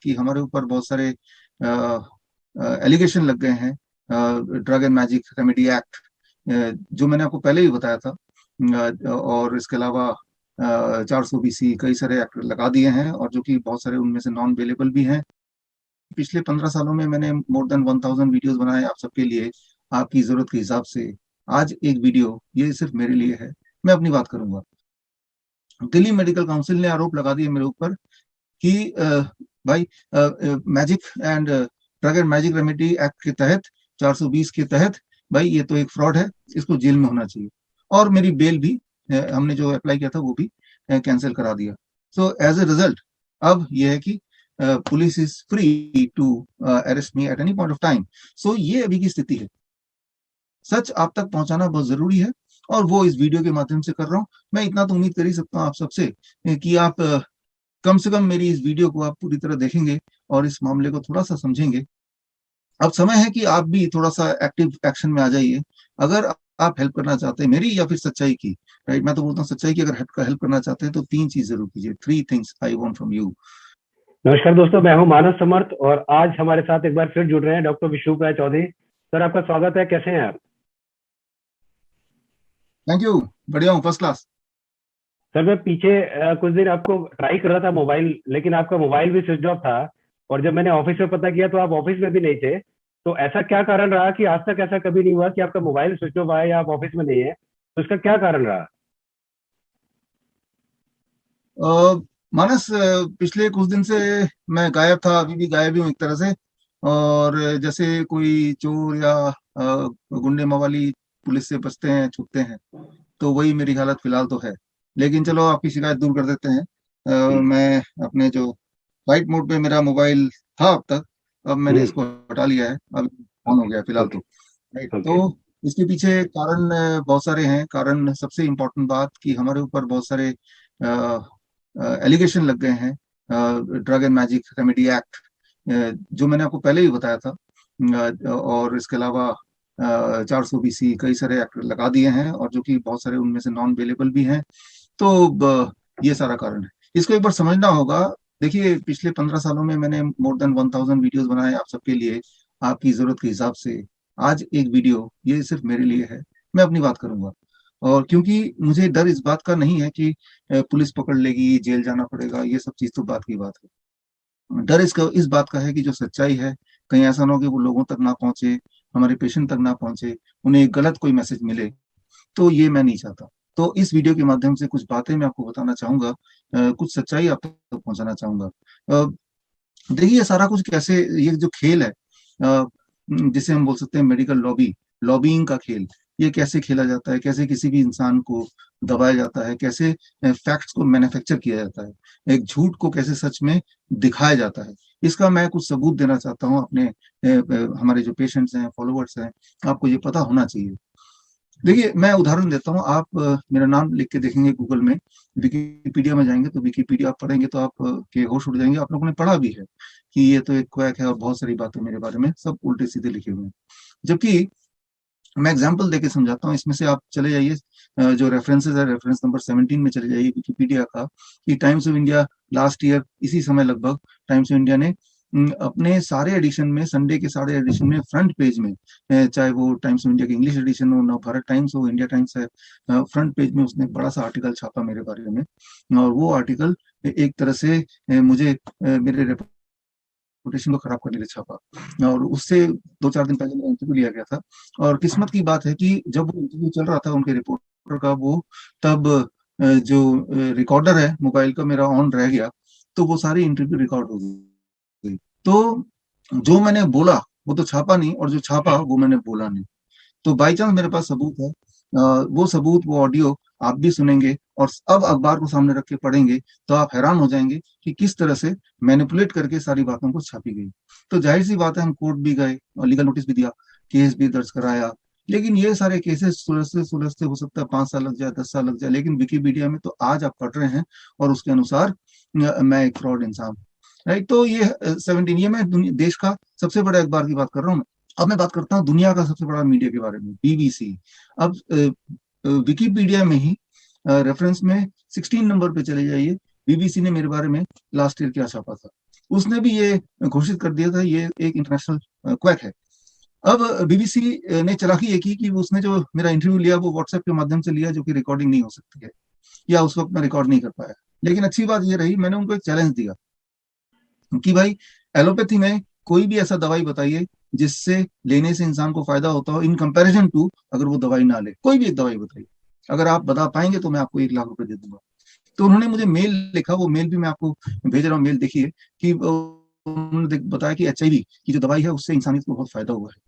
कि हमारे ऊपर बहुत सारे एलिगेशन लग गए हैं drug and magic remedy act, जो मैंने आपको पहले ही बताया था। और इसके अलावा 400 BC कई सारे एक्ट लगा दिए हैं, और जो कि बहुत सारे उनमें से नॉन अवेलेबल भी हैं। पिछले 15 सालों में मैंने मोर देन 1000 वीडियोस बनाए आप सबके लिए, आपकी जरूरत के हिसाब से। आज एक वीडियो ये सिर्फ मेरे लिए है, मैं अपनी बात करूंगा। दिल्ली मेडिकल काउंसिल ने आरोप लगा दिए मेरे ऊपर कि भाई magic and drug and magic remedy act के तहत, 420 के तहत, भाई ये तो एक फ्रॉड है, इसको जेल में होना चाहिए। और मेरी बेल भी हमने जो अप्लाई किया था वो भी कैंसिल करा दिया। सो एज ए रिजल्ट अब ये है कि police is free to arrest me at any point of time. So ये अभी की स्थिति है। सच आप तक पहुंचाना बहुत जरूरी है, और वो इस वीडियो के माध्यम से कर रहा हूँ। मैं इतना तो उम्मीद कर ही सकता हूँ आप सबसे कि आप कम से कम मेरी इस वीडियो को आप पूरी तरह देखेंगे और इस मामले को थोड़ा सा समझेंगे। अब समय है कि आप भी थोड़ा सा एक्टिव एक्शन में आ जाइए। अगर आप हेल्प करना चाहते हैं मेरी या फिर सच्चाई की, राइट, मैं तो बोलता हूँ सच्चाई की अगर हेल्प करना चाहते हैं तो 3 चीज जरूर कीजिए। 3 things I want from you. नमस्कार दोस्तों, मैं हूं मानस समर्थ और आज हमारे साथ एक बार फिर जुड़ रहे हैं डॉक्टर विष्णुप्रिया चौधरी। सर, आपका स्वागत है। कैसे हैं आप? थैंक यू, बढ़िया हूँ, फर्स्ट क्लास। सर, मैं पीछे कुछ दिन आपको ट्राई कर रहा था मोबाइल, लेकिन आपका मोबाइल भी स्विच ऑफ था। और जब मैंने ऑफिस में पता किया तो आप ऑफिस में भी नहीं थे। तो ऐसा क्या कारण रहा कि आज तक ऐसा कभी नहीं हुआ कि आपका मोबाइल स्विच ऑफ आया या आप ऑफिस में नहीं है? तो इसका क्या कारण रहा? मानस, पिछले कुछ दिन से मैं गायब था, अभी भी गायब ही हूँ एक तरह से। और जैसे कोई चोर या गुंडे मवाली पुलिस से बचते हैं, छुपते हैं, तो वही मेरी हालत फिलहाल तो है। लेकिन चलो आपकी शिकायत दूर कर देते हैं। जी। मैं अपने जो फ्लाइट मोड पे मेरा मोबाइल था अब तक, अब मैंने हम्म। इसको हटा लिया है, अब ऑन हो ओके। गया फिलहाल ओके। तो। Right, okay. तो इसके पीछे कारण बहुत सारे हैं। कारण सबसे इम्पोर्टेंट बात कि हमारे ऊपर बहुत सारे एलिगेशन लग गए हैं drug and magic remedy act, जो मैंने आपको पहले ही बताया था। और इसके अलावा 400 BC कई सारे एक्ट लगा दिए हैं, और जो कि बहुत सारे उनमें से नॉन अवेलेबल भी हैं। तो ये सारा कारण है, इसको एक बार समझना होगा। देखिए, पिछले 15 सालों में मैंने मोर देन 1000 वीडियोस बनाए आप सबके लिए, आपकी जरूरत के हिसाब से। आज एक वीडियो ये सिर्फ मेरे लिए है, मैं अपनी बात करूंगा। और क्योंकि मुझे डर इस बात का नहीं है कि पुलिस पकड़ लेगी, जेल जाना पड़ेगा, ये सब चीज तो बात की बात है। डर इस बात का है कि जो सच्चाई है, कहीं ऐसा ना हो कि वो लोगों तक ना पहुंचे, हमारे पेशेंट तक ना पहुंचे, उन्हें एक गलत कोई मैसेज मिले। तो ये मैं नहीं चाहता। तो इस वीडियो के माध्यम से कुछ बातें मैं आपको बताना चाहूंगा, कुछ सच्चाई आप तक पहुंचाना चाहूंगा। अ, देखिए, सारा कुछ कैसे, ये जो खेल है, जिसे हम बोल सकते हैं मेडिकल लॉबिंग का खेल, ये कैसे खेला जाता है, कैसे किसी भी इंसान को दबाया जाता है, कैसे फैक्ट्स को मैन्युफैक्चर किया जाता है, एक झूठ को कैसे सच में दिखाया जाता है, इसका मैं कुछ सबूत देना चाहता हूँ अपने हमारे जो पेशेंट्स हैं, फॉलोअर्स हैं, आपको ये पता होना चाहिए। देखिए, मैं उदाहरण देता हूँ। आप मेरा नाम लिख के देखेंगे गूगल में, विकिपीडिया में जाएंगे तो विकिपीडिया आप पढ़ेंगे तो आप के होश उड़ जाएंगे। आप लोगों ने पढ़ा भी है कि ये तो एक क्वैक है, और बहुत सारी बातें मेरे बारे में सब उल्टे सीधे लिखे हुए हैं। जबकि मैं एग्जांपल देके समझाता हूँ। इसमें से आप चले जाइए, जो रेफरेंसेस है, रेफरेंस नंबर 17 में चले जाइए विकिपीडिया का, कि times of India last year इसी समय लगभग टाइम्स ऑफ इंडिया ने अपने सारे एडिशन में, संडे के सारे एडिशन में, फ्रंट पेज में, चाहे वो टाइम्स ऑफ इंडिया की इंग्लिश एडिशन हो, नव भारत टाइम्स हो, इंडिया टाइम्स है, फ्रंट पेज में उसने बड़ा सा आर्टिकल छापा मेरे बारे में। और वो आर्टिकल एक तरह से मुझे मेरे रेपुटेशन को खराब करने के लिए छापा। और उससे 2-4 दिन पहले मेरा इंटरव्यू लिया गया था। और किस्मत की बात है कि जब वो इंटरव्यू चल रहा था उनके रिपोर्टर का, वो तब जो रिकॉर्डर है मोबाइल का मेरा ऑन रह गया, तो वो सारी इंटरव्यू रिकॉर्ड हो गई। तो जो मैंने बोला वो तो छापा नहीं, और जो छापा वो मैंने बोला नहीं। तो बाई चांस मेरे पास सबूत है, वो सबूत, वो ऑडियो आप भी सुनेंगे, और अब अखबार को सामने रख के पढ़ेंगे तो आप हैरान हो जाएंगे कि किस तरह से मैनिपुलेट करके सारी बातों को छापी गई। तो जाहिर सी बात है, हम कोर्ट भी गए और लीगल नोटिस भी दिया, केस भी दर्ज कराया। लेकिन ये सारे केसेस सुलझते सुलझते हो सकता है 5 साल लग जाए, 10 साल लग जाए, लेकिन विकिपीडिया में तो आज आप पढ़ रहे हैं, और उसके अनुसार मैं एक फ्रॉड इंसान हूं। राइट, तो ये 17, ये मैं देश का सबसे बड़े अखबार की बात कर रहा हूँ। अब मैं बात करता हूँ दुनिया का सबसे बड़ा मीडिया के बारे में, बीबीसी। अब विकिपीडिया में ही रेफरेंस में 16 नंबर पे चले जाइए, बीबीसी ने मेरे बारे में लास्ट ईयर क्या छापा था। उसने भी ये घोषित कर दिया था ये एक इंटरनेशनल क्वैक है। अब बीबीसी ने चालाकी ये की कि उसने जो मेरा इंटरव्यू लिया वो व्हाट्सएप के माध्यम से लिया, जो कि रिकॉर्डिंग नहीं हो सकती है, या उस वक्त मैं रिकॉर्ड नहीं कर पाया। लेकिन अच्छी बात ये रही, मैंने उनको एक चैलेंज दिया कि भाई एलोपैथी में कोई भी ऐसा दवाई बताइए जिससे लेने से इंसान को फायदा होता हो इन कंपैरिजन टू अगर वो दवाई ना ले, कोई भी एक दवाई बताइए। अगर आप बता पाएंगे तो मैं आपको 1 लाख रुपए दे दूंगा। तो उन्होंने मुझे मेल लिखा, वो मेल भी मैं आपको भेज रहा हूँ, मेल देखिए कि उन्होंने बताया कि HIV की जो दवाई है उससे इंसानियत को बहुत फायदा हुआ है।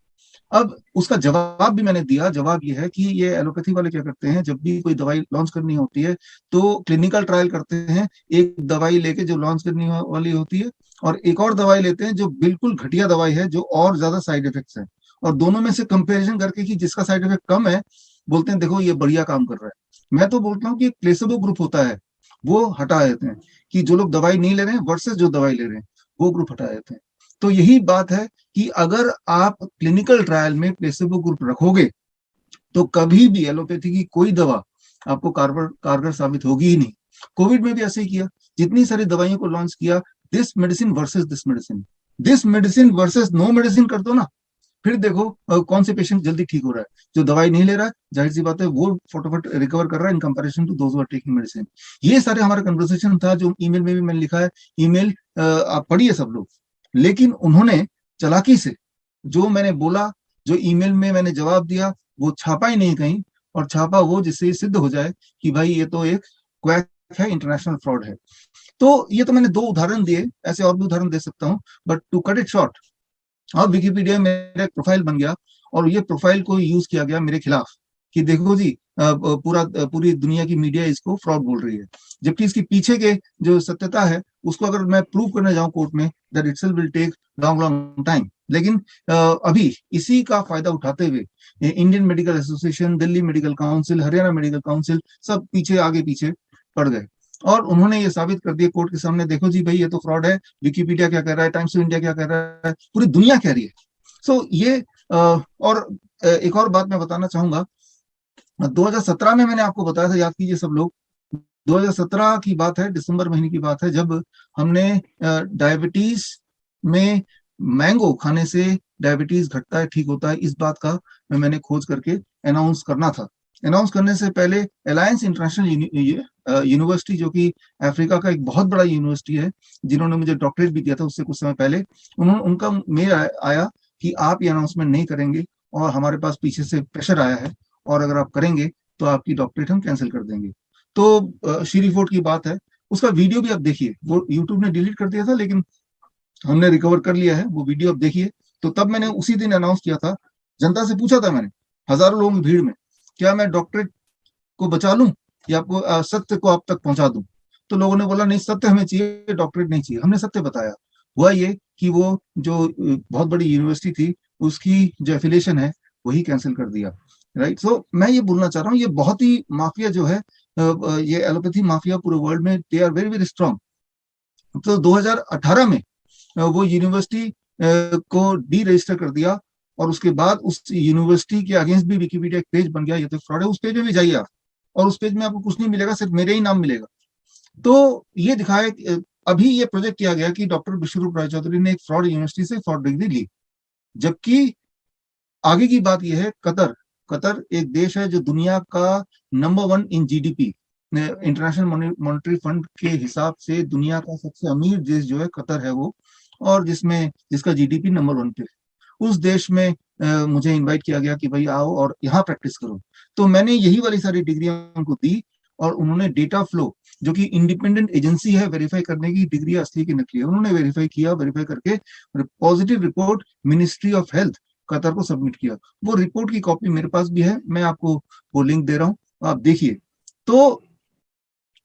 अब उसका जवाब भी मैंने दिया। जवाब ये है कि ये एलोपैथी वाले क्या करते हैं, जब भी कोई दवाई लॉन्च करनी होती है तो क्लिनिकल ट्रायल करते हैं, एक दवाई लेके जो लॉन्च करने वाली होती है, और एक और दवाई लेते हैं जो बिल्कुल घटिया दवाई है, जो और ज्यादा साइड इफेक्ट्स हैं, और दोनों में से कंपेरिजन करके कि जिसका साइड इफेक्ट कम है, बोलते हैं देखो ये बढ़िया काम कर रहा है। मैं तो बोलता हूँ कि एक प्लेसेबो ग्रुप होता है, वो हटा देते हैं, कि जो लोग दवाई नहीं ले रहे हैं वर्सेस जो दवाई ले रहे हैं, वो ग्रुप हटा देते हैं। तो यही बात है कि अगर आप क्लिनिकल ट्रायल में प्लेसेबो ग्रुप रखोगे तो कभी भी एलोपैथी की कोई दवा आपको कारगर कारगर साबित होगी ही नहीं। कोविड में भी ऐसे ही किया, जितनी सारी दवाइयों को लॉन्च किया, this medicine versus no medicine कर दो ना, फिर देखो कौन से पेशेंट जल्दी ठीक हो रहा है। जो दवाई नहीं ले रहा है, जाहिर सी बात है वो फटाफट रिकवर कर रहा है in comparison to those who are taking medicine. ये सारे हमारा कन्वर्सेशन था, जो ईमेल में भी मैंने लिखा है। ईमेल आप पढ़िए सब लोग। लेकिन उन्होंने चालाकी से जो मैंने बोला, जो ईमेल में मैंने जवाब दिया, वो छापा ही नहीं कहीं, और छापा वो जिससे ये सिद्ध हो जाए कि भाई ये तो एक क्वैक है, इंटरनेशनल फ्रॉड है। तो ये तो मैंने 2 उदाहरण दिए, ऐसे और भी उदाहरण दे सकता हूँ, but to cut it short, अब विकिपीडिया में मेरा एक प्रोफाइल बन गया, और ये प्रोफाइल को यूज किया गया मेरे खिलाफ कि देखो जी, पूरी दुनिया की मीडिया इसको फ्रॉड बोल रही है, जबकि इसके पीछे के जो सत्यता है उसको अगर मैं प्रूव करने जाऊं कोर्ट में, that itself will take long long time. लेकिन अभी इसी का फायदा उठाते हुए Indian medical association, Delhi medical council, Haryana medical council, सब पीछे आगे पीछे पड़ गए, और उन्होंने ये साबित कर दिया कोर्ट के सामने, देखो जी भाई ये तो फ्रॉड है, विकिपीडिया क्या कह रहा है, टाइम्स ऑफ इंडिया क्या कह रहा है, पूरी दुनिया कह रही है। सो ये और एक और बात मैं बताना चाहूंगा। 2017 में मैंने आपको बताया था, याद कीजिए सब लोग, 2017 की बात है, दिसंबर महीने की बात है, जब हमने डायबिटीज में मैंगो खाने से डायबिटीज घटता है, ठीक होता है, इस बात का मैंने खोज करके अनाउंस करना था। अनाउंस करने से पहले अलायंस इंटरनेशनल यूनिवर्सिटी, जो कि अफ्रीका का एक बहुत बड़ा यूनिवर्सिटी है, जिन्होंने मुझे डॉक्टरेट भी दिया था उससे कुछ समय पहले, उनका मेल आया कि आप ये अनाउंसमेंट नहीं करेंगे, और हमारे पास पीछे से प्रेशर आया है, और अगर आप करेंगे तो आपकी डॉक्टरेट हम कैंसिल कर देंगे। तो श्री फोर्ट की बात है, उसका वीडियो भी आप देखिए, वो यूट्यूब ने डिलीट कर दिया था, लेकिन हमने रिकवर कर लिया है, वो वीडियो आप देखिए। तो तब मैंने उसी दिन अनाउंस किया था, जनता से पूछा था मैंने, हजारों लोगों की भीड़ में, क्या मैं डॉक्टरेट को बचा लूं या आपको सत्य को आप तक पहुंचा दूं। तो लोगों ने बोला नहीं, सत्य हमें चाहिए, डॉक्टरेट नहीं चाहिए। हमने सत्य बताया। हुआ ये कि वो जो बहुत बड़ी यूनिवर्सिटी थी, उसकी जो एफिलिएशन है वही कैंसिल कर दिया। राइट। सो मैं ये बोलना चाह रहा हूँ, ये बहुत ही माफिया जो है, ये एलोपैथी माफिया पूरे वर्ल्ड में, they are very very strong. तो 2018 में वो यूनिवर्सिटी को डी रजिस्टर कर दिया, और उसके बाद उस यूनिवर्सिटी के अगेंस्ट भी विकिपीडिया एक पेज बन गया, ये तो फ्रॉड है। उस पेज में भी जाइए आप, और उस पेज में आपको कुछ नहीं मिलेगा, सिर्फ मेरे ही नाम मिलेगा। तो ये दिखाया अभी ये प्रोजेक्ट किया गया कि डॉक्टर विश्वरूप राय चौधरी ने एक फ्रॉड यूनिवर्सिटी से फ्रॉड डिग्री ली, जबकि आगे की बात यह है, कतर कतर एक देश है जो दुनिया का number 1 in GDP, international monetary fund के हिसाब से दुनिया का सबसे अमीर देश जो है कतर है वो, और जिसका जीडीपी नंबर 1 पे। उस देश में मुझे इनवाइट किया गया कि भाई आओ और यहाँ प्रैक्टिस करो। तो मैंने यही वाली सारी डिग्रियां उनको दी, और उन्होंने डेटा फ्लो, जो कि इंडिपेंडेंट एजेंसी है वेरीफाई करने की डिग्री असली की नकली है, उन्होंने वेरीफाई किया, वेरीफाई करके positive report ministry of health Qatar को सबमिट किया। वो रिपोर्ट की कॉपी मेरे पास भी है, मैं आपको वो लिंक दे रहा हूँ, आप देखिए। तो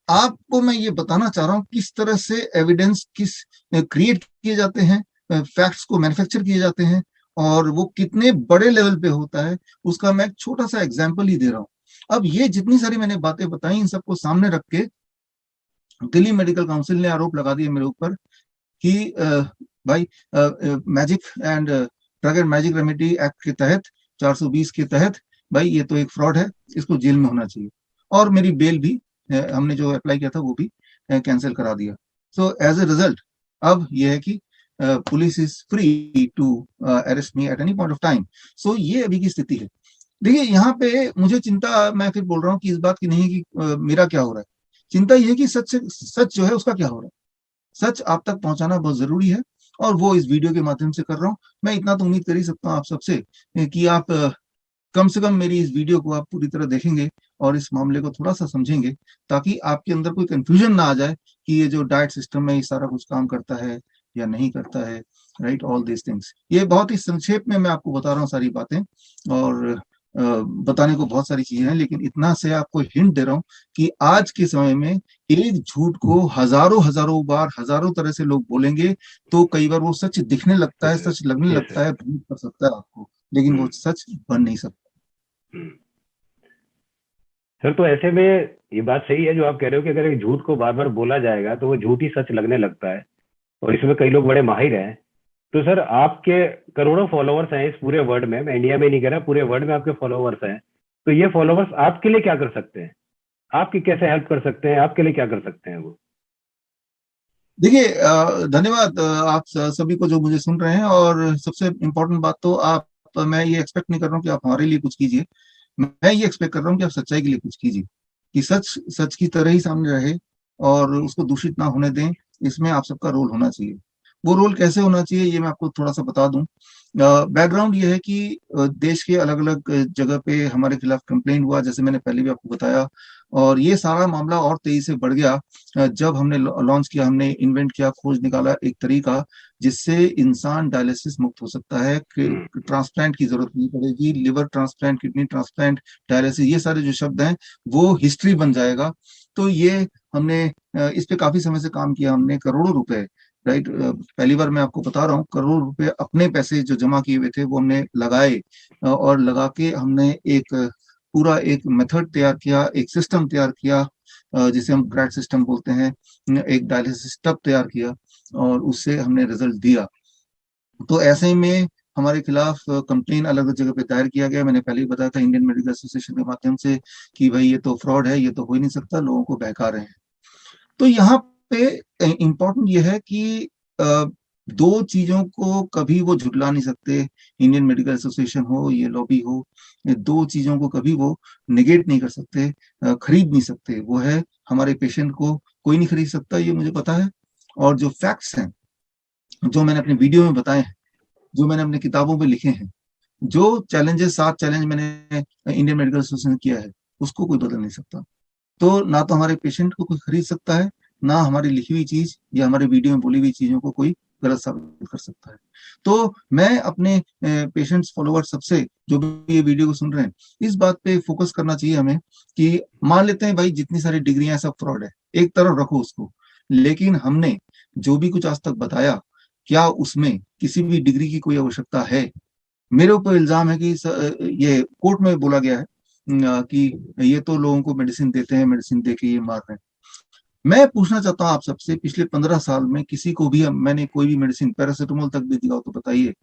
आपको मैं ये बताना चाह रहा हूँ किस तरह से एविडेंस क्रिएट किए जाते हैं, फैक्ट्स को मैन्युफैक्चर किए जाते हैं, और वो कितने बड़े लेवल पे होता है, उसका मैं एक छोटा सा एग्जाम्पल ही दे रहा हूँ। अब ये जितनी सारी मैंने बातें बताई, इन सबको सामने रख के दिल्ली मेडिकल काउंसिल ने आरोप लगा दिया मेरे ऊपर कि भाई magic and drug and magic remedy act के तहत, 420 के तहत, भाई ये तो एक फ्रॉड है, इसको जेल में होना चाहिए। और मेरी बेल भी हमने जो अप्लाई किया था वो भी कैंसिल करा दिया। सो एज ए रिजल्ट अब यह है कि police is free to arrest me at any point of time. So ये अभी की स्थिति है। देखिए यहाँ पे मुझे चिंता, मैं फिर बोल रहा हूँ कि इस बात की नहीं है कि मेरा क्या हो रहा है, चिंता ये है कि सच जो है उसका क्या हो रहा है। सच आप तक पहुंचाना बहुत जरूरी है, और वो इस वीडियो के माध्यम से कर रहा हूँ। मैं इतना तो उम्मीद कर ही सकता हूँ आप सबसे कि आप कम से कम मेरी इस वीडियो को आप पूरी तरह देखेंगे और इस मामले को थोड़ा सा समझेंगे, ताकि आपके अंदर कोई कंफ्यूजन ना आ जाए कि ये जो डाइट सिस्टम है ये सारा कुछ काम करता है या नहीं करता है। राइट, ऑल दिस थिंग्स, ये बहुत ही संक्षेप में मैं आपको बता रहा हूँ सारी बातें, और बताने को बहुत सारी चीजें हैं, लेकिन इतना से आपको हिंट दे रहा हूँ कि आज के समय में एक झूठ को हजारों हजारों बार हजारों तरह से लोग बोलेंगे, तो कई बार वो सच दिखने लगता है, सच है। सच लगने यस लगता सर। है, भ्रमित कर सकता है आपको, लेकिन वो सच बन नहीं सकता। सर तो ऐसे में ये बात सही है जो आप कह रहे हो कि अगर एक झूठ को बार बार बोला जाएगा तो वो झूठ ही सच लगने लगता है, और इसमें कई लोग बड़े माहिर हैं। तो सर आपके करोड़ों फॉलोवर्स हैं इस पूरे वर्ल्ड में, मैं इंडिया में नहीं कह रहा, पूरे वर्ल्ड में आपके फॉलोवर्स हैं। तो ये फॉलोवर्स आपके लिए क्या कर सकते हैं, आपकी कैसे हेल्प कर सकते हैं, आपके लिए क्या कर सकते हैं वो? देखिए धन्यवाद आप सभी को जो मुझे सुन रहे हैं, और सबसे इम्पोर्टेंट बात तो आप, मैं ये एक्सपेक्ट नहीं कर रहा हूँ कि आप हमारे लिए कुछ कीजिए, मैं ये एक्सपेक्ट कर रहा हूँ कि आप सच्चाई के लिए कुछ कीजिए, कि सच सच की तरह ही सामने रहे और उसको दूषित ना होने दें। इसमें आप सबका रोल होना चाहिए। वो रोल कैसे होना चाहिए ये मैं आपको थोड़ा सा बता दूं। बैकग्राउंड ये है कि देश के अलग अलग जगह पे हमारे खिलाफ कंप्लेन हुआ, जैसे मैंने पहले भी आपको बताया, और ये सारा मामला और तेजी से बढ़ गया जब हमने लॉन्च किया, हमने इन्वेंट किया, खोज निकाला एक तरीका जिससे इंसान डायलिसिस मुक्त हो सकता है, ट्रांसप्लांट की जरूरत नहीं पड़ेगी, liver transplant, kidney transplant, dialysis, ये सारे जो शब्द हैं वो हिस्ट्री बन जाएगा। तो ये हमने इस पे काफी समय से काम किया, हमने करोड़ों रुपए, राइट, पहली बार मैं आपको बता रहा हूँ, करोड़ रुपए अपने पैसे जो जमा किए हुए थे वो हमने लगाए, और लगा के हमने एक पूरा एक मेथड तैयार किया, एक सिस्टम तैयार किया, जिसे हम ग्रैड सिस्टम बोलते हैं, एक डायलिसिस टब तैयार किया, और उससे हमने रिजल्ट दिया। तो ऐसे ही में हमारे खिलाफ कंप्लेन अलग अलग जगह पे दायर किया गया। मैंने पहले ही बताया था इंडियन मेडिकल एसोसिएशन के माध्यम से कि भाई ये तो फ्रॉड है, ये तो हो ही नहीं सकता, लोगों को बहका रहे हैं। तो यहाँ पे इम्पोर्टेंट ये है कि अ, दो चीजों को कभी वो झुटला नहीं सकते, इंडियन मेडिकल एसोसिएशन हो, ये लॉबी हो, ये दो चीजों को कभी वो निगेट नहीं कर सकते, खरीद नहीं सकते। वो है, हमारे पेशेंट को कोई नहीं खरीद सकता, ये मुझे पता है। और जो फैक्ट्स हैं, जो मैंने अपने वीडियो में बताए हैं, जो मैंने अपनी किताबों में लिखे हैं, जो चैलेंजेस, 7 चैलेंज मैंने इंडियन मेडिकल एसोसिएशन किया है, उसको कोई बदल नहीं सकता। तो ना तो हमारे पेशेंट को कोई खरीद सकता है, ना हमारी लिखी हुई चीज या हमारे वीडियो में बोली हुई चीजों को कोई गलत साबित कर सकता है। तो मैं अपने पेशेंट्स, फॉलोअर सबसे, जो भी ये वीडियो को सुन रहे हैं, इस बात पे फोकस करना चाहिए हमें कि मान लेते हैं भाई जितनी सारी डिग्रियां सब फ्रॉड है, एक तरफ रखो उसको, लेकिन हमने जो भी कुछ आज तक बताया, क्या उसमें किसी भी डिग्री की कोई आवश्यकता है? मेरे ऊपर इल्जाम है कि ये कोर्ट में बोला गया है कि ये तो लोगों को मेडिसिन देते हैं, मेडिसिन दे के ये मार रहे हैं। मैं पूछना चाहता हूँ आप सबसे, पिछले 15 साल में किसी को भी मैंने कोई भी मेडिसिन, पैरासीटामोल तक भी दिया हो तो बताइए।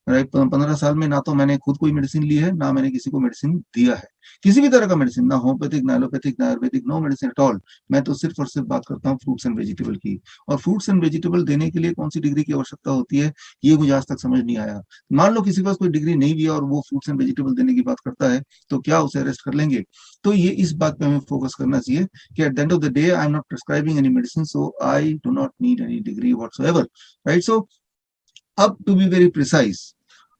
राइट, 15 साल में ना तो मैंने खुद कोई मेडिसिन ली है, ना मैंने किसी को मेडिसिन दिया है, किसी भी तरह का मेडिसिन, ना होम्योपैथिक, ना एलोपैथिक, ना ayurvedic, no medicine at all. मैं तो सिर्फ और सिर्फ बात करता हूँ फ्रूट्स एंड वेजिटेबल की। और फ्रूट्स एंड वेजिटेबल देने के लिए कौन सी डिग्री की आवश्यकता होती है, ये मुझे आज तक समझ नहीं आया। मान लो किसी के पास कोई डिग्री नहीं भी है और वो फ्रूट्स एंड वेजिटेबल देने की बात करता है, तो क्या उसे अरेस्ट कर लेंगे? तो ये इस बात पे हमें फोकस करना चाहिए कि at the end of the day I am not prescribing any medicine, so I do not need any degree whatsoever. Right, so अब टू बी वेरी प्रिसाइज,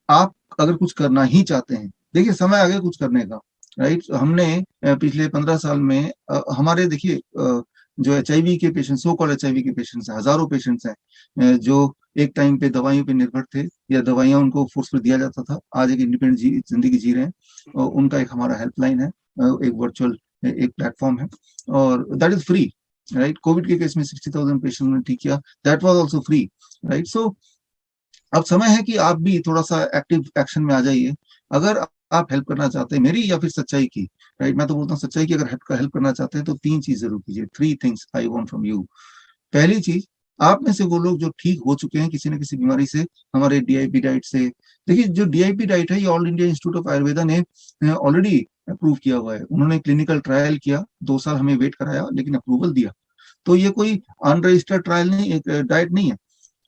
आप अगर कुछ करना ही चाहते हैं, देखिए समय आ गया कुछ करने का। राइट, हमने पिछले 15 साल में हमारे, देखिए जो HIV के पेशेंट, सो कॉल्ड HIV के पेशेंट्स हैं, हजारों पेशेंट्स हैं जो एक टाइम पे दवाइयों पे निर्भर थे, या दवाइयां उनको फोर्स पर दिया जाता था, आज एक इंडिपेंडेंट जिंदगी जी रहे हैं। उनका एक हमारा हेल्पलाइन है, एक वर्चुअल एक प्लेटफॉर्म है, और that is free. Right, covid के केस में 60,000 पेशेंट ने ठीक किया, that was also free. Right, so अब समय है कि आप भी थोड़ा सा एक्टिव एक्शन में आ जाइए, अगर आप हेल्प करना चाहते हैं मेरी या फिर सच्चाई की। राइट, मैं तो बोलता हूँ सच्चाई की अगर हेल्प करना चाहते हैं तो 3 चीज जरूर कीजिए, 3 things I want from you. पहली चीज, आप में से वो लोग जो ठीक हो चुके हैं किसी न किसी बीमारी से, हमारे DIP डाइट से, देखिए जो DIP डाइट है ये all India institute of Ayurveda ने ऑलरेडी अप्रूव किया हुआ है। उन्होंने क्लिनिकल ट्रायल किया, 2 साल हमें वेट कराया, लेकिन अप्रूवल दिया। तो ये कोई अनरजिस्टर्ड ट्रायल नहीं, एक डाइट नहीं है।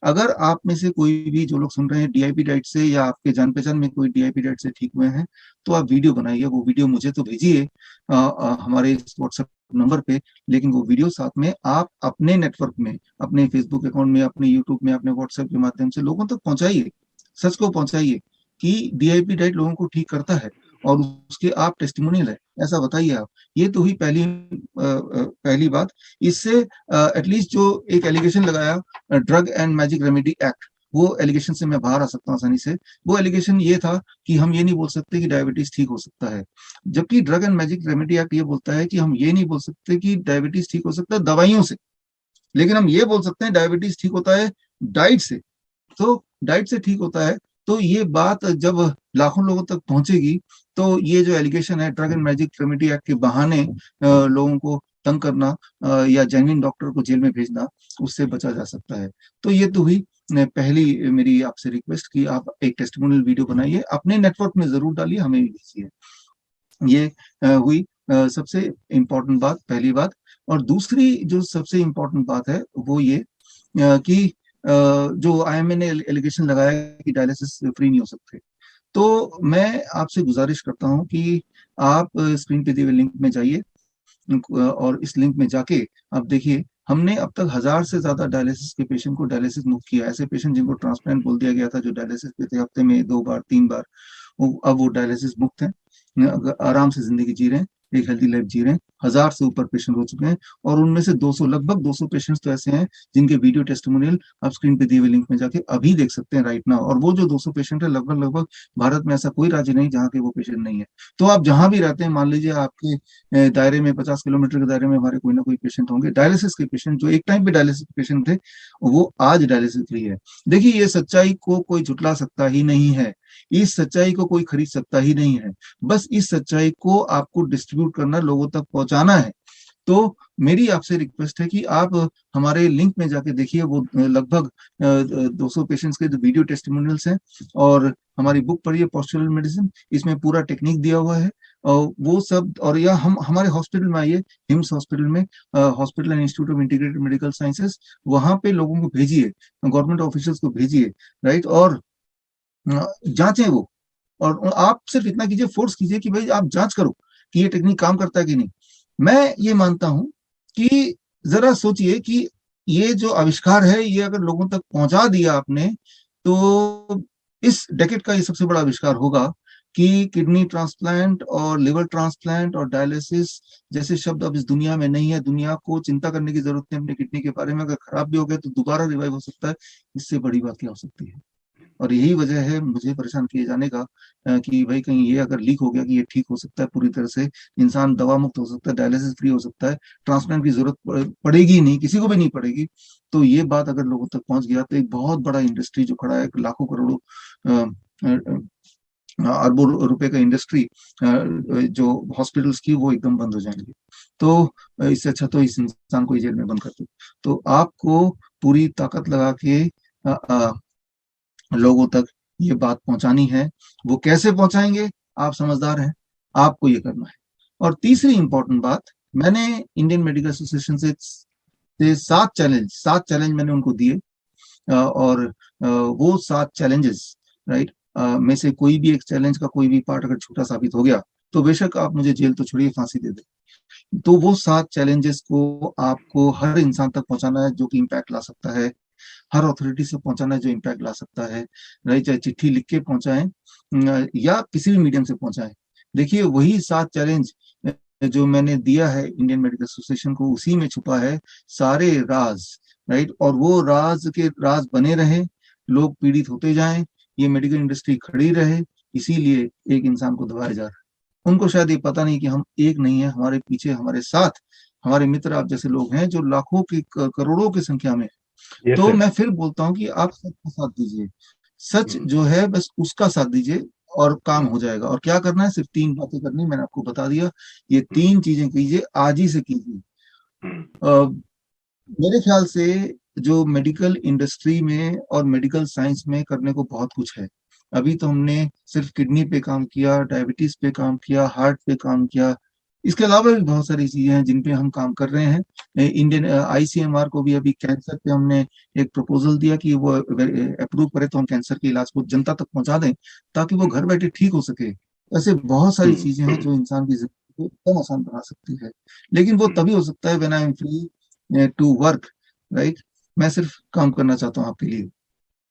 अगर आप में से कोई भी जो लोग सुन रहे हैं डीआईपी डाइट से, या आपके जान पहचान में कोई डीआईपी डाइट से ठीक हुए हैं, तो आप वीडियो बनाइए, वो वीडियो मुझे तो भेजिए हमारे इस व्हाट्सएप नंबर पे। लेकिन वो वीडियो साथ में आप अपने नेटवर्क में, अपने फेसबुक अकाउंट में, अपने यूट्यूब में, अपने व्हाट्सएप के माध्यम से लोगों तक पहुंचाइए, सच को पहुंचाइए कि डीआईपी डाइट लोगों को ठीक करता है और उसके आप टेस्टिमोनियल है, ऐसा बताइए आप। ये तो हुई पहली बात। इससे एटलीस्ट जो एक एलिगेशन लगाया drug and magic remedy act, वो एलिगेशन से मैं बाहर आ सकता हूँ आसानी से। वो एलिगेशन ये था कि हम ये नहीं बोल सकते कि डायबिटीज ठीक हो सकता है, जबकि drug and magic remedy act ये बोलता है कि हम ये नहीं बोल सकते कि डायबिटीज ठीक हो सकता है दवाइयों से, लेकिन हम ये बोल सकते हैं डायबिटीज ठीक होता है डाइट से। तो डाइट से ठीक होता है। तो ये बात जब लाखों लोगों तक पहुंचेगी, तो ये जो एलिगेशन है drug and magic remedy act के बहाने लोगों को तंग करना या जेन्युइन डॉक्टर को जेल में भेजना, उससे बचा जा सकता है। तो ये तो हुई पहली मेरी आपसे रिक्वेस्ट कि आप एक टेस्टिमोनियल वीडियो बनाइए, अपने नेटवर्क में जरूर डालिए, हमें भी भेजिए। ये हुई सबसे इम्पोर्टेंट बात, पहली बात। और दूसरी जो सबसे इम्पोर्टेंट बात है वो ये कि जो आईएमए ने एलिगेशन लगाया कि डायलिसिस फ्री नहीं हो सकते, तो मैं आपसे गुजारिश करता हूं कि आप स्क्रीन पे दिए हुए लिंक में जाइए और इस लिंक में जाके आप देखिए, हमने अब तक 1000 से ज्यादा डायलिसिस के पेशेंट को डायलिसिस मुक्त किया। ऐसे पेशेंट जिनको ट्रांसप्लांट बोल दिया गया था, जो डायलिसिस पे थे हफ्ते में 2 बार 3 बार, अब वो डायलिसिस मुक्त हैं, आराम से जिंदगी जी रहे हैं, एक हेल्दी लाइफ जी रहे हैं। 1000 से ऊपर पेशेंट हो चुके हैं, और उनमें से 200, लगभग 200 पेशेंट्स तो ऐसे हैं जिनके वीडियो टेस्टिमोनियल आप स्क्रीन पे दिए हुए लिंक में जाके अभी देख सकते हैं राइट नाउ। और वो जो 200 पेशेंट है, लगभग लगभग भारत में ऐसा कोई राज्य नहीं जहाँ के वो पेशेंट नहीं है। तो आप जहां भी रहते हैं, मान लीजिए आपके दायरे में, 50 किलोमीटर के दायरे में हमारे कोई ना कोई पेशेंट होंगे डायलिसिस के पेशेंट, जो एक टाइम पे डायलिसिस पेशेंट थे, वो आज डायलिसिस फ्री है। देखिए, ये सच्चाई को कोई झुटला सकता ही नहीं है, इस सच्चाई को कोई खरीद सकता ही नहीं है। बस इस सच्चाई को आपको डिस्ट्रीब्यूट करना, लोगों तक पहुंचाना है। तो मेरी आपसे रिक्वेस्ट है कि आप हमारे लिंक में जाके देखिए, वो लगभग 200 पेशेंट्स के वीडियो टेस्टिमोनियल्स हैं, और हमारी बुक पढ़िए पोस्चरल मेडिसिन, इसमें पूरा टेक्निक दिया हुआ है। और वो सब, और या हम हमारे हॉस्पिटल में आइए, हिम्स हॉस्पिटल में, hospital and institute of integrated medical sciences, वहां पे लोगों को भेजिए, गवर्नमेंट ऑफिशियल्स को भेजिए, राइट, और जांचें वो। और आप सिर्फ इतना कीजिए, फोर्स कीजिए कि भाई आप जांच करो कि ये टेक्निक काम करता है कि नहीं। मैं ये मानता हूं कि जरा सोचिए कि ये जो आविष्कार है, ये अगर लोगों तक पहुंचा दिया आपने, तो इस डेकेड का ये सबसे बड़ा आविष्कार होगा कि किडनी ट्रांसप्लांट और लिवर ट्रांसप्लांट और डायलिसिस जैसे शब्द अब इस दुनिया में नहीं है। दुनिया को चिंता करने की जरूरत है अपने किडनी के बारे में, अगर खराब भी हो गया तो दोबारा रिवाइव हो सकता है। इससे बड़ी बात क्या हो सकती है? और यही वजह है मुझे परेशान किए जाने का, कि भाई कहीं ये अगर लीक हो गया कि ये ठीक हो सकता है पूरी तरह से, इंसान दवा मुक्त हो सकता है, डायलिसिस फ्री हो सकता है, ट्रांसप्लांट की जरूरत पड़ेगी नहीं, किसी को भी नहीं पड़ेगी। तो ये बात अगर लोगों तक पहुंच गया, तो एक बहुत बड़ा इंडस्ट्री जो खड़ा है, लाखों करोड़ों अरबों रुपए का इंडस्ट्री, जो हॉस्पिटल्स की, वो एकदम बंद हो जाएंगे। तो इससे अच्छा तो इस इंसान को ही जेल में बंद कर दो। तो आपको पूरी ताकत लगा के लोगों तक ये बात पहुंचानी है। वो कैसे पहुंचाएंगे? आप समझदार हैं, आपको ये करना है। और तीसरी इंपॉर्टेंट बात, मैंने इंडियन मेडिकल एसोसिएशन से 7 चैलेंज मैंने उनको दिए, और वो 7 चैलेंजेस, राइट, में से कोई भी एक चैलेंज का कोई भी पार्ट अगर छोटा साबित हो गया, तो बेशक आप मुझे जेल तो छोड़िए, फांसी दे दे। तो वो 7 चैलेंजेस को आपको हर इंसान तक पहुंचाना है जो कि इम्पैक्ट ला सकता है, हर अथॉरिटी से पहुंचाना है जो इम्पैक्ट ला सकता है, राइट, चाहे चिट्ठी लिख के पहुंचाएं या किसी भी मीडियम से पहुंचाएं। देखिए, वही 7 चैलेंज जो मैंने दिया है इंडियन मेडिकल एसोसिएशन को, उसी में छुपा है सारे राज, राइट। और वो राज के राज बने रहे, लोग पीड़ित होते जाएं, ये मेडिकल इंडस्ट्री खड़ी रहे, इसीलिए एक इंसान को दबाया जा रहा है। उनको शायद ये पता नहीं कि हम एक नहीं है, हमारे पीछे, हमारे साथ हमारे मित्र आप जैसे लोग हैं, जो लाखों की, करोड़ों की संख्या में। यस तो सर। मैं फिर बोलता हूँ कि आप सच का साथ दीजिए, सच जो है बस उसका साथ दीजिए, और काम हो जाएगा। और क्या करना है? सिर्फ 3 बातें करनी, मैंने आपको बता दिया। ये 3 चीजें कीजिए, आज ही से कीजिए। मेरे ख्याल से जो मेडिकल इंडस्ट्री में और मेडिकल साइंस में करने को बहुत कुछ है। अभी तो हमने सिर्फ किडनी पे काम किया, डायबिटीज पे काम किया, हार्ट पे काम किया। इसके अलावा भी बहुत सारी चीजें हैं जिन पे हम काम कर रहे हैं। इंडियन ICMR को भी अभी कैंसर पे हमने एक प्रपोजल दिया कि वो अप्रूव करे तो हम कैंसर के इलाज को जनता तक पहुंचा दें, ताकि वो घर बैठे ठीक हो सके। ऐसे बहुत सारी हम्म, चीजें हैं जो इंसान की जिंदगी को एकदम आसान बना सकती है, लेकिन वो हम्म, तभी हो सकता है when I am free to work, right. मैं सिर्फ काम करना चाहता हूँ आपके लिए।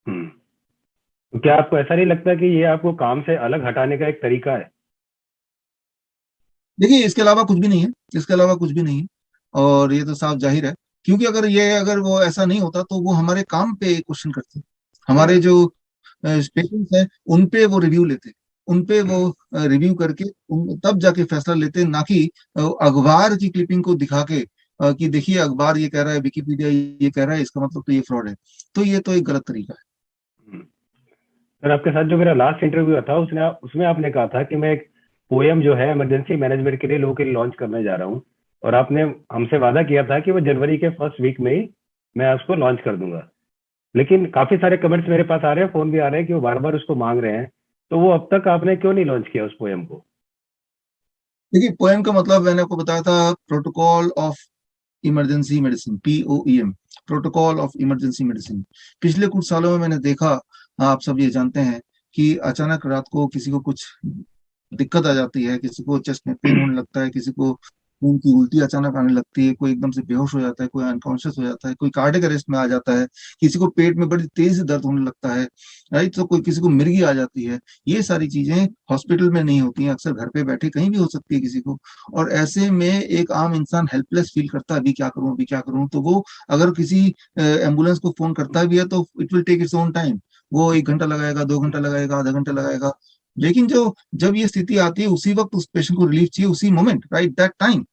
हम्म। तो क्या आपको ऐसा नहीं लगता कि ये आपको काम से अलग हटाने का एक तरीका है? देखिए, इसके अलावा कुछ भी नहीं है, इसके अलावा कुछ भी नहीं है। और ये तो साफ जाहिर है, क्योंकि अगर वो ऐसा नहीं होता तो वो हमारे काम पे क्वेश्चन करते, हमारे हाँ। जो पेशेंट्स हैं उन पे वो रिव्यू लेते, उन पे वो हम्म, रिव्यू करके तब जाके फैसला लेते, ना कि अखबार की क्लिपिंग को दिखा के कि देखिए अखबार ये कह रहा है, विकिपीडिया ये कह रहा है, इसका मतलब तो ये फ्रॉड है। तो ये तो एक गलत तरीका है। हम्म। सर, आपके साथ जो मेरा लास्ट इंटरव्यू था उसने उसमें आपने कहा था कि मैं एक पोएम जो है इमरजेंसी मैनेजमेंट के लिए लोगों के लिए लॉन्च करने जा रहा हूँ, और आपने हमसे वादा किया था कि वो जनवरी के फर्स्ट वीक में ही मैं उसको लॉन्च कर दूंगा। लेकिन काफी सारे कमेंट्स मेरे पास आ रहे हैं, फोन भी आ रहे हैं कि वो बार बार उसको मांग रहे हैं। तो वो अब तक आपने क्यों नहीं लॉन्च किया उस पोएम को? देखिए, पोएम का मतलब मैंने आपको बताया था, protocol of emergency medicine, POEM, protocol of emergency medicine. पिछले कुछ सालों में मैंने देखा, आप सब ये जानते हैं, कि अचानक रात को किसी को कुछ दिक्कत आ जाती है, किसी को चेस्ट में पेन होने लगता है, किसी को खून की उल्टी अचानक आने लगती है, कोई एकदम से बेहोश हो जाता है, कोई अनकॉन्शियस हो जाता है, कोई कार्डियक अरेस्ट में आ जाता है, किसी को पेट में बड़ी तेज से दर्द होने लगता है, राइट। तो कोई किसी को मिर्गी आ जाती है। ये सारी चीजें हॉस्पिटल में नहीं होती हैं, अक्सर घर पे बैठे कहीं भी हो सकती है किसी को। और ऐसे में एक आम इंसान हेल्पलेस फील करता है, अभी क्या करूं, अभी क्या करूं। तो वो अगर किसी एम्बुलेंस को फोन करता भी है तो it will take its own time. वो 1 घंटा लगाएगा, 2 घंटा लगाएगा, आधा घंटा लगाएगा। लेकिन जो जब ये स्थिति आती है उसी वक्त उस पेशेंट को रिलीफ चाहिए, उसी moment, right, that time,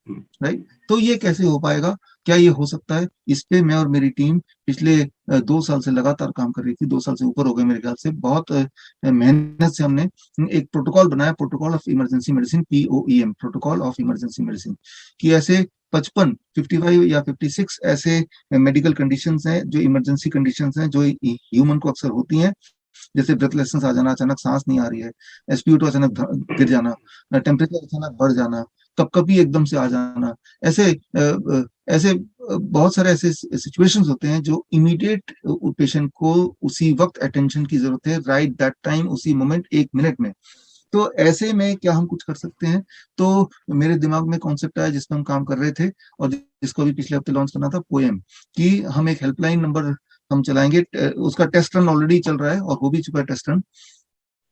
right. तो ये कैसे हो पाएगा? क्या ये हो सकता है? इस पे मैं और मेरी टीम पिछले 2 साल से लगातार काम कर रही थी, 2 साल से ऊपर हो गए मेरे ख्याल से। बहुत मेहनत से हमने एक प्रोटोकॉल बनाया, protocol of emergency medicine, POEM, protocol of emergency medicine. कि ऐसे 55 या 56 ऐसे मेडिकल कंडीशंस हैं, जो इमरजेंसी कंडीशंस हैं, जो ह्यूमन को अक्सर होती हैं। जैसे ब्रेथलेसनेस आ जाना, अचानक सांस नहीं आ रही है, SpO2 अचानक गिर जाना, टेम्परेचर अचानक बढ़ जाना, कपकपी एकदम से आ जाना। ऐसे बहुत सारे ऐसे सिचुएशंस होते हैं जो इमीडिएट पेशेंट को उसी वक्त अटेंशन की जरूरत है, राइट दैट टाइम, उसी मोमेंट, 1 मिनट में। तो ऐसे में क्या हम कुछ कर सकते हैं? तो मेरे दिमाग में कॉन्सेप्ट आया जिस पर हम काम कर रहे थे, और जिसको अभी पिछले हफ्ते लॉन्च करना था, पोएम। कि हम एक हेल्पलाइन नंबर हम चलाएंगे, उसका टेस्ट रन ऑलरेडी चल रहा है और हो भी चुका है टेस्ट रन।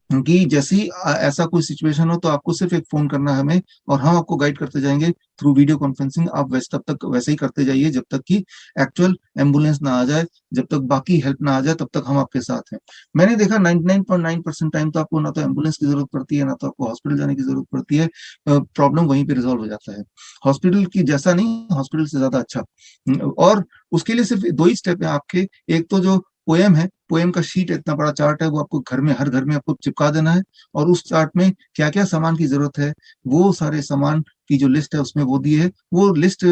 कि जैसे ही ऐसा कोई सिचुएशन हो तो आपको सिर्फ एक फोन करना है हमें, और हम आपको गाइड करते जाएंगे थ्रू वीडियो कॉन्फ्रेंसिंग। आप वैसे तब तक वैसे ही करते जाइए जब तक कि एक्चुअल एम्बुलेंस ना आ जाए, जब तक बाकी हेल्प ना आ जाए, तब तक हम आपके साथ हैं। मैंने देखा 99.9% टाइम तो आपको ना तो एम्बुलेंस की जरूरत पड़ती है, ना तो आपको हॉस्पिटल जाने की जरूरत पड़ती है। प्रॉब्लम वहीं पे रिजॉल्व हो जाता है। हॉस्पिटल की जैसा नहीं, हॉस्पिटल से ज्यादा अच्छा। और उसके लिए सिर्फ 2 ही स्टेप है आपके। एक तो जो पोएम है, पोएम का शीट, इतना बड़ा चार्ट है, वो आपको घर में, हर घर में आपको चिपका देना है। और उस चार्ट में क्या क्या सामान की जरूरत है, वो सारे सामान की जो लिस्ट है उसमें वो दी है। वो लिस्ट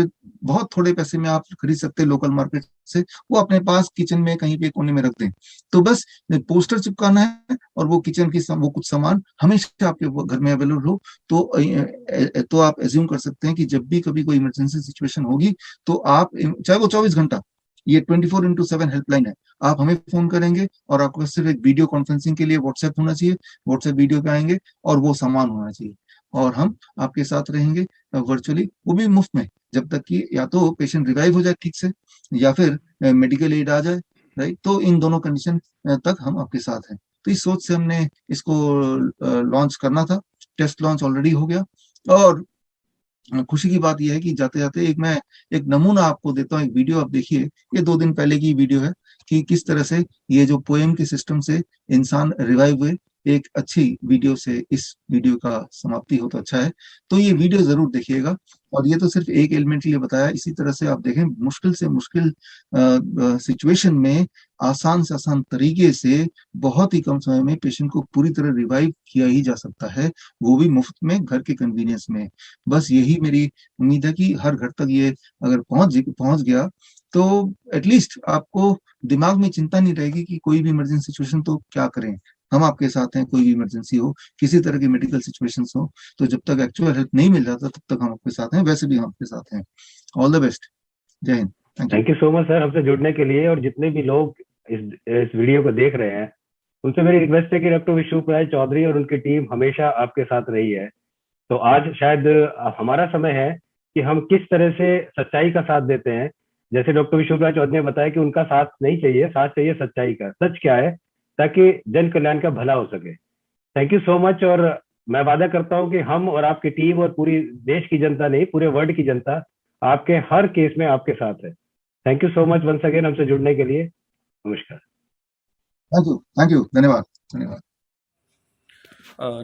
बहुत थोड़े पैसे में आप खरीद सकते हैं लोकल मार्केट से। वो अपने पास किचन में कहीं पे कोने में रख दें। तो बस पोस्टर चिपकाना है, और वो किचन की वो कुछ सामान हमेशा आपके घर में अवेलेबल हो। तो तो आप एज्यूम कर सकते हैं कि जब भी कभी कोई इमरजेंसी सिचुएशन होगी, तो आप, चाहे वो 24 घंटा, ये 24x7 हेल्पलाइन है। आप हमें फोन करेंगे और आपको सिर्फ एक वीडियो कॉन्फ्रेंसिंग के लिए व्हाट्सएप होना चाहिए, व्हाट्सएप वीडियो पे आएंगे, और वो सामान होना चाहिए। और हम आपके साथ रहेंगे वर्चुअली, वो भी मुफ्त में, जब तक कि या तो पेशेंट रिवाइव हो जाए ठीक से, या फिर मेडिकल एड आ जाए, राइट। तो इन दोनों कंडीशन तक हम आपके साथ हैं। तो इस सोच से हमने इसको लॉन्च करना था। टेस्ट लॉन्च ऑलरेडी हो गया। और खुशी की बात यह है कि जाते जाते एक नमूना आपको देता हूँ, एक वीडियो आप देखिए। ये 2 दिन पहले की वीडियो है, कि किस तरह से ये जो पोएम के सिस्टम से इंसान रिवाइव हुए। एक अच्छी वीडियो से इस वीडियो का समाप्ति हो तो अच्छा है। तो ये वीडियो जरूर देखिएगा। और ये तो सिर्फ एक एलिमेंट के लिए बताया, इसी तरह से आप देखें, मुश्किल से मुश्किल सिचुएशन में आसान से आसान तरीके से बहुत ही कम समय में पेशेंट को पूरी तरह रिवाइव किया ही जा सकता है, वो भी मुफ्त में, घर के कन्वीनियंस में। बस यही मेरी उम्मीद है कि हर घर तक ये अगर पहुंच गया, तो एटलीस्ट आपको दिमाग में चिंता नहीं रहेगी कि कोई भी इमरजेंसी सिचुएशन तो क्या करें। हम आपके साथ हैं, कोई भी इमरजेंसी हो, किसी तरह की मेडिकल सिचुएशंस हो, तो जब तक एक्चुअल हेल्प नहीं मिल जाता तब तक हम आपके साथ हैं, वैसे भी हम आपके साथ हैं। All the best. Jai Hind. Thank you. Thank you so much sir हमसे जुड़ने के लिए। और जितने भी लोग इस वीडियो को देख रहे हैं, उनसे मेरी रिक्वेस्ट है कि डॉक्टर विष्णु राज चौधरी और उनकी टीम हमेशा आपके साथ रही है। तो आज शायद हमारा समय है कि हम किस तरह से सच्चाई का साथ देते हैं। जैसे डॉक्टर विष्णुप्रिया चौधरी ने बताया कि उनका साथ नहीं चाहिए, साथ चाहिए सच्चाई का। सच क्या है, ताकि जन कल्याण का भला हो सके। Thank you so much. और मैं वादा करता हूं कि हम और आपकी टीम और पूरी देश की जनता नहीं, पूरे वर्ल्ड की जनता आपके हर केस में आपके साथ है। Thank you so much once again हमसे जुड़ने के लिए। नमस्कार। थैंक यू, धन्यवाद। धन्यवाद।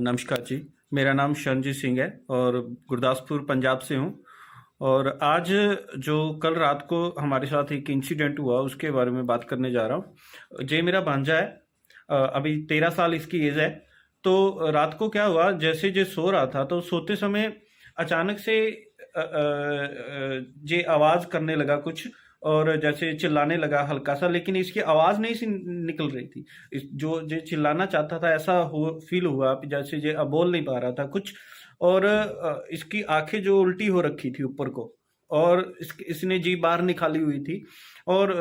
नमस्कार जी, मेरा नाम शरणजीत सिंह है और गुरदासपुर पंजाब से हूँ। और आज जो कल रात को हमारे साथ एक इंसिडेंट हुआ उसके बारे में बात करने जा रहा हूँ। ये मेरा भांजा है, अभी 13 साल इसकी एज है। तो रात को क्या हुआ, जैसे जे सो रहा था तो सोते समय अचानक से जे आवाज़ करने लगा कुछ, और जैसे चिल्लाने लगा हल्का सा, लेकिन इसकी आवाज़ नहीं सी निकल रही थी। जो जे चिल्लाना चाहता था ऐसा फील हुआ, जैसे जे अब बोल नहीं पा रहा था कुछ। और इसकी आंखें जो उल्टी हो रखी थी ऊपर को, और इसने जी बाहर निकाली हुई थी, और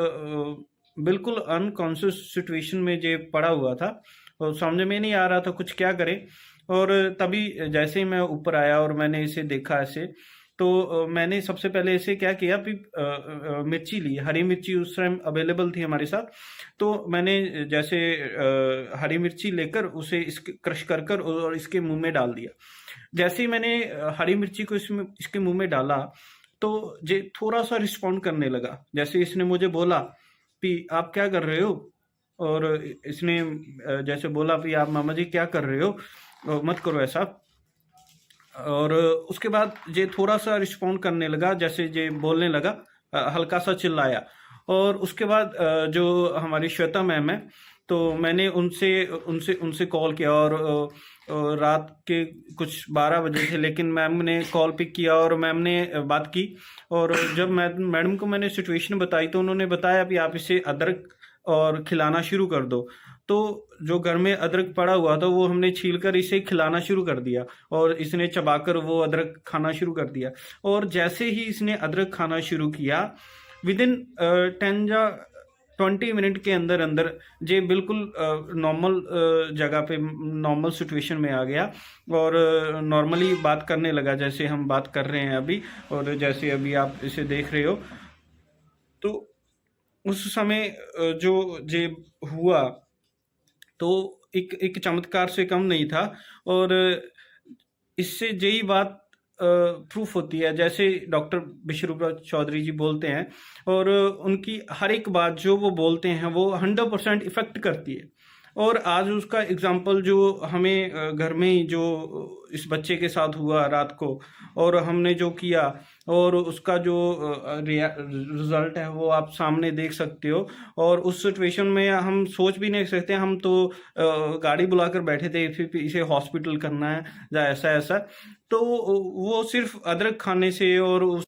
बिल्कुल अनकॉन्शियस सिचुएशन में जे पड़ा हुआ था, और समझ में नहीं आ रहा था कुछ क्या करे। और तभी जैसे ही मैं ऊपर आया और मैंने इसे देखा ऐसे, तो मैंने सबसे पहले इसे क्या किया, मिर्ची ली, हरी मिर्ची उस टाइम अवेलेबल थी हमारे साथ। तो मैंने जैसे हरी मिर्ची लेकर उसे इसके क्रश कर और इसके मुंह में डाल दिया। जैसे ही मैंने हरी मिर्ची को इसके मुंह में डाला, तो ये थोड़ा सा रिस्पॉन्ड करने लगा। जैसे इसने मुझे बोला कि आप क्या कर रहे हो, और इसने जैसे बोला कि आप मामा जी क्या कर रहे हो, मत करो ऐसा। और उसके बाद ये थोड़ा सा रिस्पॉन्ड करने लगा, जैसे ये बोलने लगा, हल्का सा चिल्लाया। और उसके बाद जो हमारी श्वेता मैम है, तो मैंने उनसे उनसे उनसे कॉल किया, और रात के कुछ 12 बजे थे, लेकिन मैम ने कॉल पिक किया और मैम ने बात की। और जब मैडम को मैंने सिचुएशन बताई तो उन्होंने बताया कि आप इसे अदरक और खिलाना शुरू कर दो। तो जो घर में अदरक पड़ा हुआ था वो हमने छील कर इसे खिलाना शुरू कर दिया, और इसने चबाकर वो अदरक खाना शुरू कर दिया। और जैसे ही इसने अदरक खाना शुरू किया, विद इन 10 या 20 मिनट के अंदर अंदर ये बिल्कुल नॉर्मल जगह पे, नॉर्मल सिचुएशन में आ गया, और नॉर्मली बात करने लगा जैसे हम बात कर रहे हैं अभी, और जैसे अभी आप इसे देख रहे हो। तो उस समय जो ये हुआ, तो एक चमत्कार से कम नहीं था। और इससे यही बात प्रूफ होती है, जैसे डॉक्टर विष्णुप्रिया चौधरी जी बोलते हैं, और उनकी हर एक बात जो वो बोलते हैं वो 100% इफेक्ट करती है। और आज उसका एग्जाम्पल जो हमें घर में ही जो इस बच्चे के साथ हुआ रात को, और हमने जो किया, और उसका जो रिजल्ट है वो आप सामने देख सकते हो। और उस सिचुएशन में हम सोच भी नहीं सकते, हम तो गाड़ी बुलाकर बैठे थे फिर इसे हॉस्पिटल करना है या ऐसा ऐसा। तो वो सिर्फ अदरक खाने से और